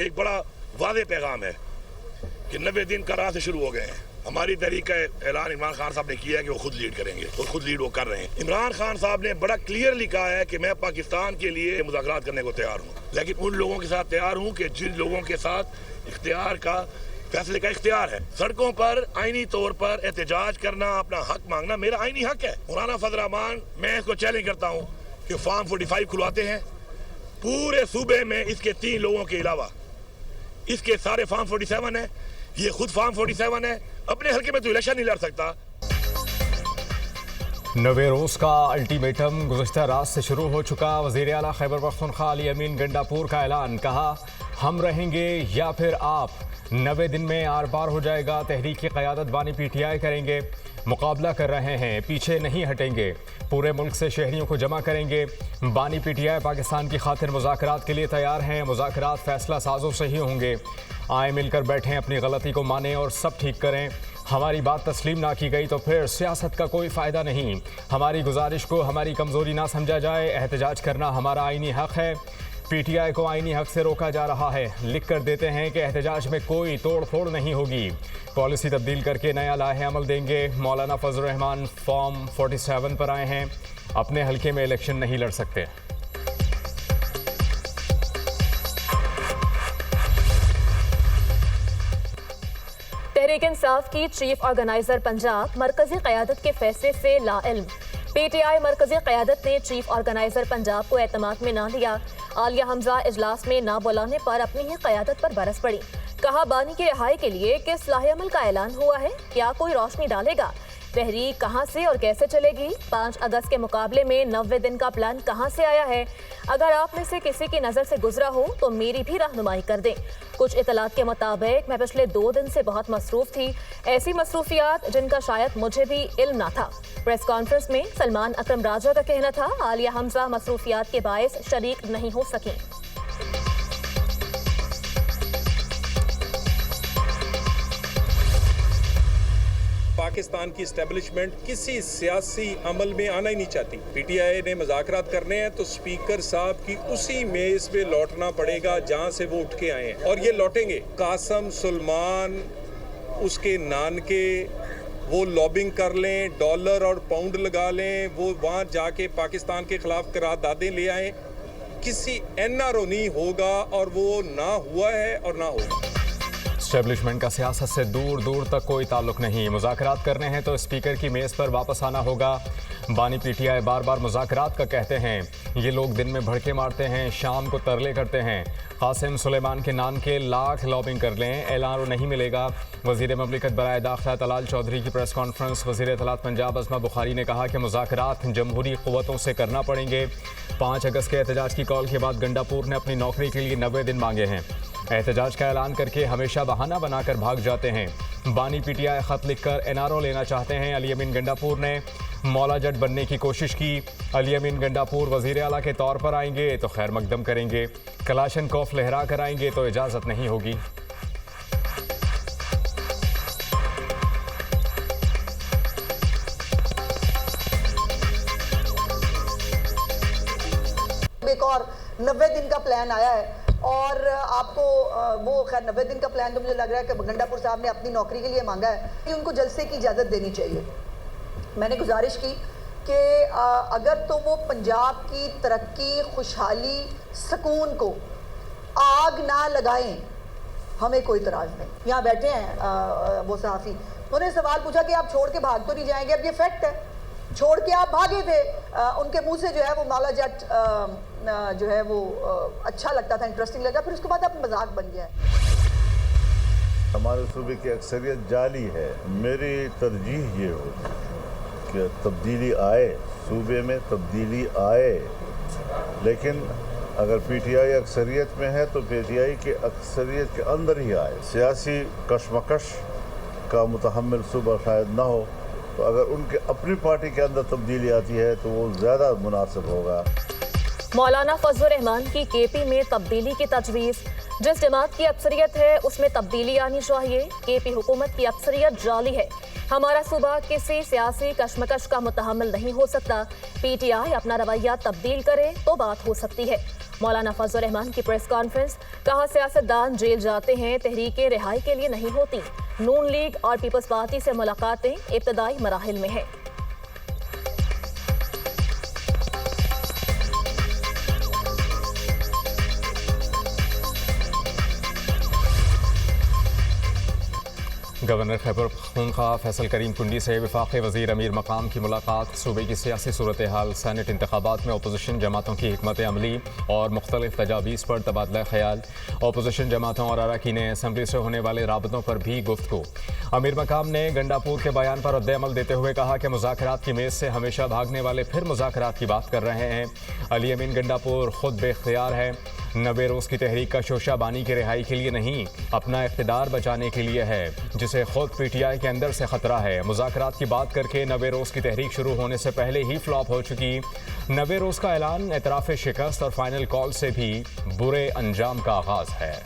एक बड़ा वादे पैगाम है कि 90 दिन का राह से शुरू हो गए हैं। हमारी तहरीक का ऐलान इमरान खान साहब ने किया है कि वो खुद लीड करेंगे और खुद लीड वो कर रहे हैं। इमरान खान साहब ने बड़ा क्लियरली कहा है कि मैं पाकिस्तान के लिए मुज़ाकरात करने को तैयार हूँ, लेकिन उन लोगों के साथ तैयार हूँ कि जिन लोगों के साथ इख्तियार का फैसले का इख्तियार है। सड़कों पर आईनी तौर पर एहतजाज करना, अपना हक मांगना मेरा आईनी हक है। मौलाना फजल रहमान, मैं इसको चैलेंज करता हूँ कि फार्म 45 खुलवाते हैं पूरे सूबे में, इसके 3 लोगों के अलावा इसके सारे फार्म 47 है, ये खुद फार्म 47 है, अपने हल्के में तो इलेक्शन नहीं लड़ सकता। 90 रोज का अल्टीमेटम गुज़श्ता रात से शुरू हो चुका। वज़ीर आला खैबर पख्तूनख्वा अली अमीन गंडापुर का ऐलान, कहा हम रहेंगे या फिर आप। 90 दिन में आर पार हो जाएगा। तहरीक की क़यादत बानी PTI करेंगे। मुकाबला कर रहे हैं, पीछे नहीं हटेंगे। पूरे मुल्क से शहरियों को जमा करेंगे। बानी PTI पाकिस्तान की खातिर मुज़ाकरात के लिए तैयार हैं। मुज़ाकरात फैसला साजों से ही होंगे। आए मिलकर बैठें, अपनी गलती को मानें और सब ठीक करें। हमारी बात तस्लीम ना की गई तो फिर सियासत का कोई फ़ायदा नहीं। हमारी गुजारिश को हमारी कमज़ोरी ना समझा जाए। एहतजाज करना हमारा आईनी हक़ है। PTI को आईनी हक़ से रोका जा रहा है। लिख कर देते हैं कि एहतजाज में कोई तोड़ फोड़ नहीं होगी। पॉलिसी तब्दील करके नया लाहे अमल देंगे। मौलाना फजल रहमान फॉर्म 47 पर आए हैं। अपने हल्के में इलेक्शन नहीं लड़ सकते। तहरीक इंसाफ की चीफ ऑर्गेनाइजर पंजाब मरकजी क़यादत के फैसले से लाइल्म। PTI मरकजी क़यादत ने चीफ ऑर्गेनाइजर पंजाब को एतमाद में ना लिया। आलिया हमजा इजलास में ना बुलाने पर अपनी ही क़यादत पर बरस पड़ी। कहा बानी की रिहाई के लिए किस लाहे अमल का ऐलान हुआ है, क्या कोई रोशनी डालेगा? तहरीक कहां से और कैसे चलेगी? 5 अगस्त के मुकाबले में 90 दिन का प्लान कहां से आया है? अगर आप में से किसी की नज़र से गुजरा हो तो मेरी भी रहनुमाई कर दें। कुछ इतलात के मुताबिक मैं पिछले 2 दिन से बहुत मसरूफ़ थी, ऐसी मसरूफियात जिनका शायद मुझे भी इल्म ना था। प्रेस कॉन्फ्रेंस में सलमान अकरम राजा का कहना था आलिया हमजा मसरूफियात के बायस शरीक नहीं हो सकें। पाकिस्तान की इस्टेब्लिशमेंट किसी सियासी अमल में आना ही नहीं चाहती। PTI ने मुज़ाकरात करने हैं तो स्पीकर साहब की उसी मेज पे लौटना पड़ेगा जहां से वो उठ के आए हैं, और ये लौटेंगे। कासम सुलेमान, उसके नानके, वो लॉबिंग कर लें, डॉलर और पाउंड लगा लें, वो वहाँ जाके पाकिस्तान के खिलाफ करारदादें ले आए। किसी NRO नहीं होगा, और वो ना हुआ है और ना होगा। एस्टेब्लिशमेंट का सियासत से दूर दूर तक कोई ताल्लुक नहीं। मुज़ाकरात करने हैं तो स्पीकर की मेज़ पर वापस आना होगा। बानी PTI बार बार मुज़ाकरात का कहते हैं। ये लोग दिन में भड़के मारते हैं, शाम को तरले करते हैं। कासिम सुलेमान के नान के लाख लॉबिंग कर लें, ऐलान नहीं मिलेगा। वज़ीर ममलिकत बराए दाखिला तलाल चौधरी की प्रेस कॉन्फ्रेंस। वज़ीर इत्तलात पंजाब अज़मा बुखारी ने कहा कि मुज़ाकरात जमहूरी क़ुव्वतों से करना पड़ेंगे। 5 अगस्त के एहतजाज की कॉल के बाद गंडापुर ने अपनी नौकरी के लिए 90 दिन मांगे हैं। एहतजाज का ऐलान करके हमेशा बहाना बनाकर भाग जाते हैं। बानी PTI ख़त लिखकर NRO लेना चाहते हैं। अली अमीन गंडापुर ने मौला जट बनने की कोशिश की। अली अमीन गंडापुर वज़ीर आला के तौर पर आएंगे तो खैर मकदम करेंगे, कलाशन कौफ लहरा कर आएंगे तो इजाज़त नहीं होगी। एक और 90 दिन का प्लान आया है, और आपको वो खैर 90 दिन का प्लान तो मुझे लग रहा है कि गंडापुर साहब ने अपनी नौकरी के लिए मांगा है कि उनको जलसे की इजाज़त देनी चाहिए। मैंने गुजारिश की कि अगर तो वो पंजाब की तरक्की, खुशहाली, सुकून को आग ना लगाएं, हमें कोई इतराज़ नहीं। यहाँ बैठे हैं वो सहाफ़ी, उन्होंने सवाल पूछा कि आप छोड़ के भाग तो नहीं जाएंगे? अब ये फैक्ट है, छोड़ के आप भागे थे। उनके मुंह से जो है वो मौला जट जो है वो अच्छा लगता था, इंटरेस्टिंग लगा, फिर उसके बाद अब मजाक बन गया है। हमारे सूबे की अक्सरियत जाली है। मेरी तरजीह ये हो कि तब्दीली आए, सूबे में तब्दीली आए, लेकिन अगर PTI अक्सरियत में है तो PTI के अक्सरियत के अंदर ही आए। सियासी कशमकश का मुतहम्मिल सूबा शायद ना हो, तो अगर उनके अपनी पार्टी के अंदर तब्दीली आती है तो वो ज़्यादा मुनासिब होगा। मौलाना फजल रहमान की KP में तब्दीली की तजवीज़। जिस जमात की अक्सरियत है उसमें तब्दीली आनी चाहिए। KP हुकूमत की अक्सरियत जाली है। हमारा सूबा किसी सियासी कशमकश का मुतहम्मिल नहीं हो सकता। पीटीआई अपना रवैया तब्दील करे तो बात हो सकती है। मौलाना फजल रहमान की प्रेस कॉन्फ्रेंस, कहा सियासतदान जेल जाते हैं, तहरीकें रिहाई के लिए नहीं होती। नून लीग और पीपल्स पार्टी से मुलाकातें इब्तदाई मराहिल में है। गवर्नर खैबर पख्तूनख्वा फैसल करीम कुंडी से वफाकी वज़ीर अमीर मकाम की मुलाकात। सूबे की सियासी सूरत हाल, सेनेट इंतखाबात में अपोजिशन जमातों की हिकमत अमली और मुख्तलिफ तजावीज़ पर तबादला ख्याल। अपोजिशन जमातों और अरकान असम्बली से होने वाले राबतों पर भी गुफ्तगू। अमीर मकाम ने गंडापुर के बयान पर रद्द-ए-अमल देते हुए कहा कि मुज़ाकरात की मेज़ से हमेशा भागने वाले फिर मुज़ाकरात की बात कर रहे हैं। अली अमीन गंडापुर खुद बेख्तियार है। 90 रोज़ की तहरीक का शोशा बानी की रिहाई के लिए नहीं, अपना इख्तिदार बचाने के लिए है, जिसे खुद पीटीआई के अंदर से खतरा है। मुज़ाकरात की बात करके 90 रोज़ की तहरीक शुरू होने से पहले ही फ्लॉप हो चुकी 90 रोज़ का ऐलान एतराफ़ शिकस्त और फाइनल कॉल से भी बुरे अंजाम का आगाज़ है।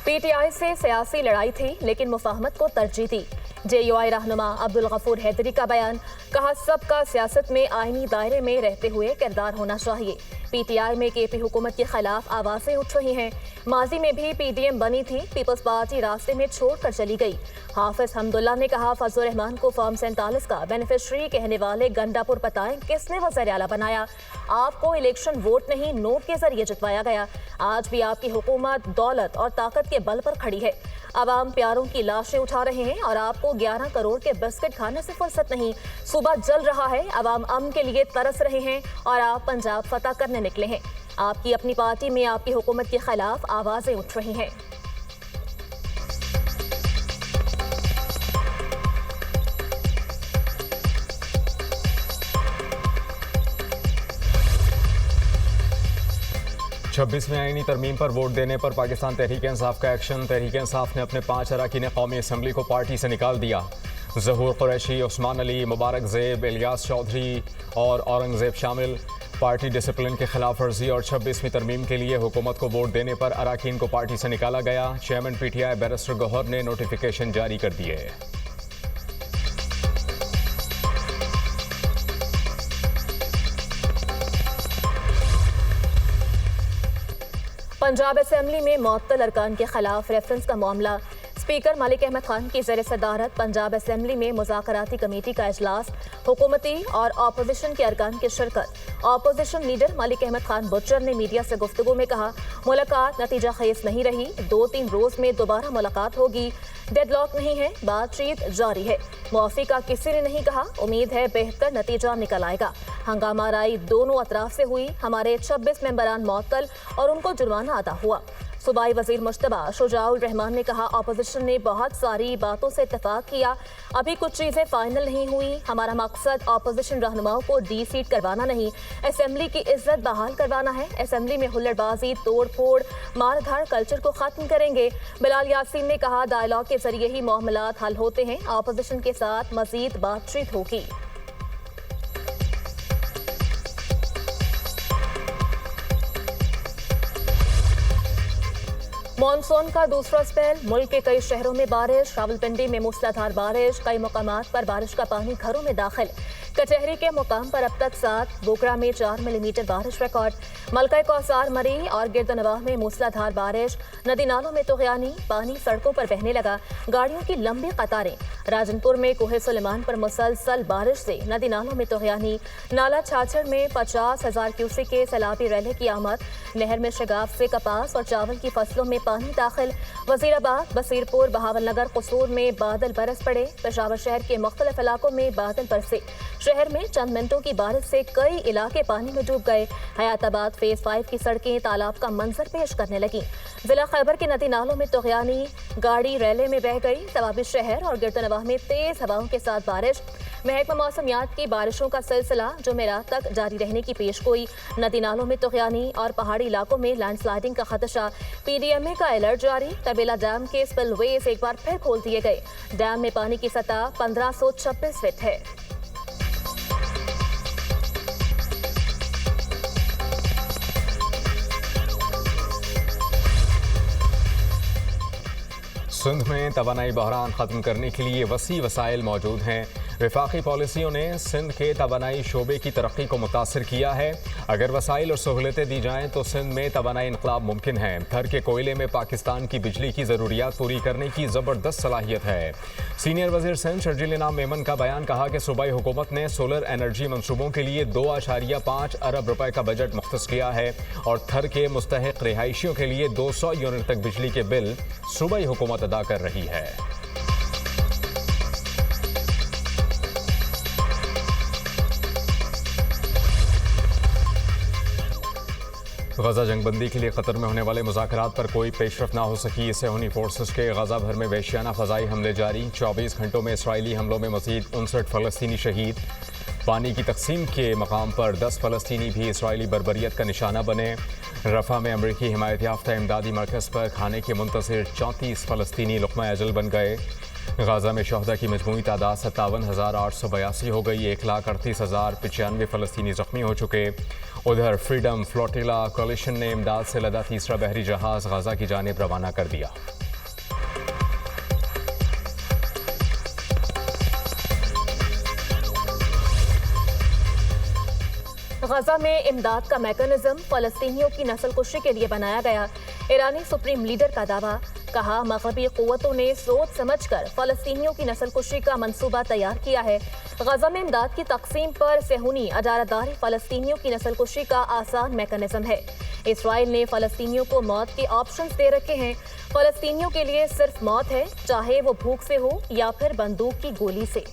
पीटीआई से सियासी लड़ाई थी, लेकिन मुफाहमत को तरजीह दी। जेयूआई रहनुमा अब्दुल गफूर हैदरी का बयान, कहा सबका सियासत में आईनी दायरे में रहते हुए किरदार होना चाहिए। पीटीआई में केपी हुकूमत के खिलाफ आवाज़ें उठ रही हैं। माजी में भी पीडीएम बनी थी, पीपल्स पार्टी रास्ते में छोड़कर चली गई। हाफिज हमदुल्ला ने कहा, फजल रहमान को फॉर्म 47 का बेनिफिशरी कहने वाले गंडापुर बताएं किसने वज़ीर आला बनाया। आपको इलेक्शन वोट नहीं, नोट के जरिए जितवाया गया। आज भी आपकी हुकूमत दौलत और ताकत के बल पर खड़ी है। अवाम प्यारों की लाशें उठा रहे हैं और आपको 11 करोड़ के बिस्किट खाने से फुर्सत नहीं। सूबा जल रहा है, अवाम अमन के लिए तरस रहे हैं और आप पंजाब फतह करने निकले हैं। आपकी अपनी पार्टी में आपकी हुकूमत के खिलाफ आवाजें उठ रही हैं। छब्बीसवीं आईनी तरमीम पर वोट देने पर पाकिस्तान तहरीक इंसाफ का एक्शन। तहरीक इंसाफ ने अपने 5 अरकान कौमी असम्बली को पार्टी से निकाल दिया। ज़हूर कुरैशी, उस्मान अली, मुबारक ज़ेब, इलियास चौधरी और औरंगज़ेब शामिल। पार्टी डिसिप्लिन की खिलाफ वर्जी और 26वीं तरमीम के लिए हुकूमत को वोट देने पर अरकान को पार्टी से निकाला गया। चेयरमैन पीटीआई बैरिस्टर गौहर ने नोटिफिकेशन जारी कर दिए। पंजाब असेंबली में मुअत्तल अरकान के खिलाफ रेफरेंस का मामला। स्पीकर मलिक अहमद खान की ज़ेर सदारत पंजाब असेंबली में मुज़ाकराती कमेटी का इजलास। हुकूमती और अपोजिशन के अरकान की शिरकत। Opposition leader Malik Ahmad Khan butcher ने मीडिया से गुफ्तगू में कहा, मुलाकात नतीजा खेज नहीं रही, 2-3 रोज़ में दोबारा मुलाकात होगी। डेडलॉक नहीं है, बातचीत जारी है। मुआफ़ी का किसी ने नहीं कहा, उम्मीद है बेहतर नतीजा निकल आएगा। हंगामा राई दोनों अतराफ से हुई। हमारे 26 मेंबरान मुअत्तल और उनको जुर्माना अदा हुआ। सूबाई वजीर मुश्तबा शुजाउल रहमान ने कहा, अपोजिशन ने बहुत सारी बातों से इत्तफाक किया, अभी कुछ चीज़ें फाइनल नहीं हुई। हमारा मकसद अपोजिशन रहनुमाओं को डी-सीट करवाना नहीं, असेंबली की इज्जत बहाल करवाना है। असेंबली में हुल्लड़बाजी, तोड़ फोड़, मारधाड़ कल्चर को ख़त्म करेंगे। बिलाल यासीन ने कहा, डायलॉग के जरिए ही मामलात हल होते हैं, अपोजिशन के साथ मजीद बातचीत होगी। मॉनसून का दूसरा स्पेल। मुल्क के कई शहरों में बारिश। रावलपिंडी में मूसलाधार बारिश, कई मकामात पर बारिश का पानी घरों में दाखिल। कचहरी के मुकाम पर अब तक 7, बोगरा में 4 मिलीमीटर बारिश रिकॉर्ड। मलका कौसार, मरी और गिरदनवाह में मूसलाधार बारिश। नदी नालों में तुग़यानी, पानी सड़कों पर बहने लगा, गाड़ियों की लंबी कतारें। राजनपुर में कोहे सुलेमान पर मुसलसल बारिश से नदी नालों में तुग़यानी। नाला छाछड़ में 50,000 क्यूसेक के सैलाबी रैले की आमद। नहर में शगाफ से कपास और चावल की फसलों में पानी दाखिल। वजीराबाद, बसीरपुर, बहावलनगर, कसूर में बादल बरस पड़े। पेशावर शहर के मुख्तलिफ इलाकों में बादल बरसे। शहर में चंद मिनटों की बारिश से कई इलाके पानी में डूब गए। हयाताबाद फेज 5 की सड़कें तालाब का मंजर पेश करने लगी। जिला खैबर के नदी नालों में तुग़यानी, गाड़ी रैले में बह गई। तवाबी शहर और गिरदनवाह में तेज हवाओं के साथ बारिश। महकमा मौसमियात की बारिशों का सिलसिला जुमेरात तक जारी रहने की पेशगोई। नदी नालों में तुग़यानी और पहाड़ी इलाकों में लैंडस्लाइडिंग का खदशा। पीडीएमए का अलर्ट जारी। तबेला डैम के स्पिलवेज एक बार फिर खोल दिए गए। डैम में पानी की सतह 1526 फीट है। सिंध में तवानाई बहरान ख़त्म करने के लिए वसी वसाइल मौजूद हैं। वफाकी पॉलिसियों ने सिंध के तवानाई शोबे की तरक्की को मुतासर किया है। अगर वसाइल और सहूलतें दी जाएँ तो सिंध में तवानाई इनकलाब मुमकिन है। थर के कोयले में पाकिस्तान की बिजली की ज़रूरियात पूरी करने की ज़बरदस्त सलाहियत है। सीनियर वज़ीर सिंध शर्जील इनाम मेमन का बयान, कहा कि सूबाई हुकूमत ने सोलर एनर्जी मनसूबों के लिए 2.5 अरब रुपए का बजट मुख्तस किया है और थर के मुस्तहिक रिहायशियों के लिए 200 यूनिट तक बिजली के बिल सूबाई हुकूमत अदा कर रही है। गजा जंगबंदी के लिए कतर में होने वाले मुज़ाकरात पर कोई पेशरफ ना हो सकी। इससे हुनी फोर्सेस के गजा भर में वहशियाना फ़ज़ाई हमले जारी। 24 घंटों में इसराइली हमलों में मज़ीद 59 फ़लस्तीनी शहीद। पानी की तकसीम के मकाम पर 10 फ़लस्तीनी भी इसराइली बर्बरियत का निशाना बने। रफ़ा में अमरीकी हिमायत याफ्ता इमदादी मरकज़ पर खाने के मुंतज़िर 34 फ़लस्तीनी लुक़मा अजल बन गए। गाज़ा में शहदा की मजमूई तादाद 57,882 हो गई। 1,38,095 फ़लस्तीनी ज़ख्मी हो चुके। उधर फ्रीडम फ्लोटिला कोलिशन ने इमदाद से लदा तीसरा बहरी जहाज़ गाज़ा की जानिब रवाना कर दिया। गजा में इमदाद का मैकेनिज्म फ़लस्तीनियों की नस्ल कुशी के लिए बनाया गया। ईरानी सुप्रीम लीडर का दावा, कहा मगरबी क़ुव्वतों ने सोच समझकर फ़लस्तीनियों की नस्ल कुशी का मंसूबा तैयार किया है। गजा में इमदाद की तकसीम पर सेहूनी अजारतदारी फ़लस्तीनियों की नस्ल कुशी का आसान मैकेनिज्म है। इसराइल ने फ़लस्तीनियों को मौत के ऑप्शंस दे रखे हैं। फ़लस्तीनियों के लिए सिर्फ मौत है, चाहे वो भूख से हो या फिर बंदूक की गोली से।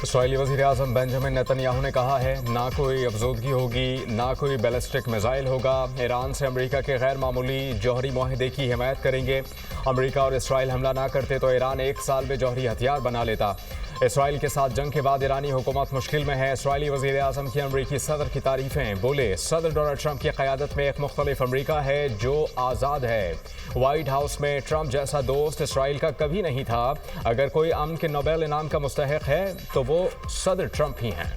इसराइली वज़ीर आज़म बेंजामिन नेतन्याहू ने कहा है, ना कोई अफजूदगी होगी, ना कोई बैलिस्टिक मिसाइल होगा। ईरान से अमेरिका के गैर मामूली जौहरी माहदे की हिमायत करेंगे। अमेरिका और इसराइल हमला ना करते तो ईरान 1 साल में जौहरी हथियार बना लेता। इसराइल के साथ जंग के बाद ईरानी हुकूमत मुश्किल में है। इसराइली वज़ीर आज़म की अमरीकी सदर की तारीफ़ें, बोले सदर डोनाल्ड ट्रंप की क़यादत में एक मुख्तलिफ अमरीका है जो आज़ाद है। वाइट हाउस में ट्रंप जैसा दोस्त इसराइल का कभी नहीं था। अगर कोई अमन के नोबेल इनाम का मुस्तहिक है तो वो सदर ट्रंप ही हैं।